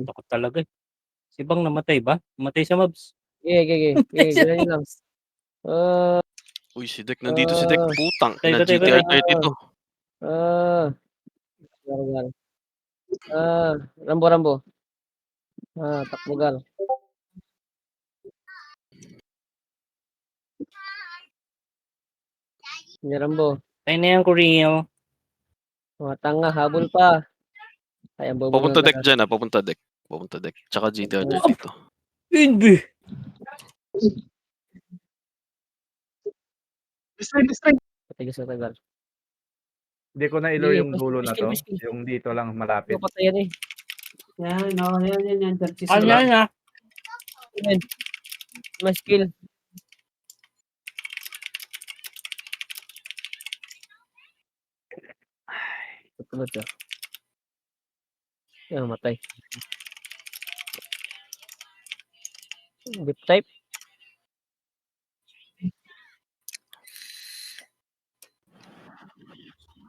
Takot talaga, eh. Si Bang namatay ba? Namatay siya, Mabs. Sige, sige, sige, ganyan lang. Uy, si Dek. Nandito si Dek. Putang. Patay, Ina patay, GTR patay. 32. Gar. Rambo, Rambo. Takbo gar. Sige, Rambo. Patay na yan, Coreo. Mga tanga, habol pa. Ay, ang bubog Papunta ng Dek gar. dyan, Papunta Dek. Papunta Dek. Tsaka GTR 32. Hindi. Patay sa tagal. Hindi ko na ilo Sige, yung dulo na to. miskil. Yung dito lang malapit. Patay yan eh. Yan. Kanya na. Yan. Maskil. Tutulad siya. Yan, matay. Bip type.